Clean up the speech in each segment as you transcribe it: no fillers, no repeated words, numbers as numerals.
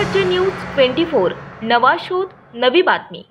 Lokrajya news 24 नवा शोध नवी बातमी।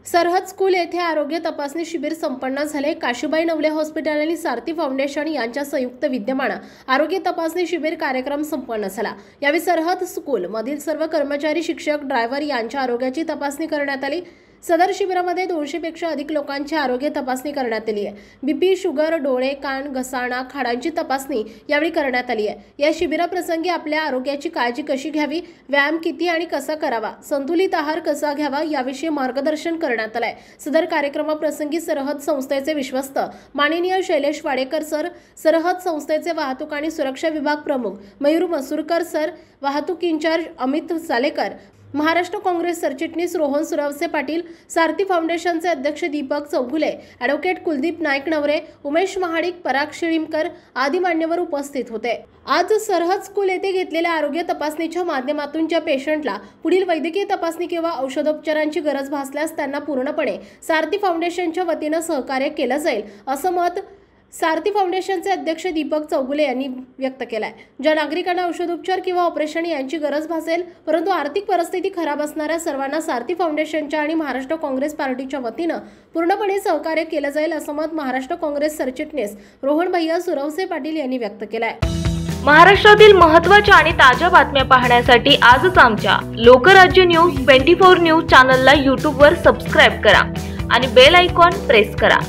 सरहद स्कूल येथे आरोग्य तपासणी शिबिर संपन्न झाले। काशीबाई नवले हॉस्पिटल आणि सारथी फाउंडेशन यांच्या संयुक्त विद्यमाने आरोग्य तपासणी शिबिर कार्यक्रम संपन्न झाला। यावेळी सरहद स्कूल मधील सर्व कर्मचारी, शिक्षक, ड्रायव्हर यांच्या आरोग्याची तपासणी करण्यात आली। सदर शिबिरामध्ये 200 पेक्षा अधिक लोकांची आरोग्य तपासणी करण्यात आली आहे। बीपी, शुगर, डोळे, कान, घसाणा, खाडांची तपासणी यावेळी करण्यात आली आहे। या शिबिराप्रसंगी आपल्या आरोग्याची काळजी कशी घ्यावी, व्यायाम किती आणि कसा करावा, संतुलित आहार कसा घ्यावा याविषयी मार्गदर्शन करण्यात आले। सदर कार्यक्रमाप्रसंगी सरहद संस्थेचे विश्वस्त माननीय शैलेश वाडेकर सर, सरहद संस्थेचे वाहतूक आणि सुरक्षा विभाग प्रमुख मयूर मसूरकर सर, वाहतूक इंचार्ज अमित सालेकर, महाराष्ट्र काँग्रेस सरचिटणीस रोहन सुरवसे पाटील, सारथी फाउंडेशनचे अध्यक्ष दीपक चौगुले, ॲडव्होकेट कुलदीप नाईक नवरे, उमेश महाडिक, पराग शिळीमकर आदी मान्यवर उपस्थित होते। आज सरहद स्कूल येथे घेतलेल्या आरोग्य तपासणीच्या माध्यमातून ज्या पेशंटला पुढील वैद्यकीय तपासणी किंवा औषधोपचारांची गरज भासल्यास त्यांना पूर्णपणे सारथी फाउंडेशनच्या वतीने सहकार्य केले जाईल, असं मत सारथी फाउंडेशनचे अध्यक्ष दीपक चौगुले यांनी व्यक्त केलं आहे। ज्या नागरिकांना औषधोपचार किंवा ऑपरेशन यांची गरज भासेल परंतु आर्थिक परिस्थिती खराब असणाऱ्या सर्वांना सारथी फाउंडेशनच्या आणि महाराष्ट्र काँग्रेस पार्टीच्या वतीने पूर्णपणे सहकार्य केले जाईल, असं मत महाराष्ट्र काँग्रेस सरचिटणीस रोहन भैया सुरवसे पाटील यांनी व्यक्त केलं आहे। महाराष्ट्रातील महत्त्वाच्या आणि ताज्या बातम्या पाहण्यासाठी आजच आमच्या लोकराज्य न्यूज 24 न्यूज चॅनलला YouTube वर सबस्क्राइब करा आणि बेल आयकॉन प्रेस करा।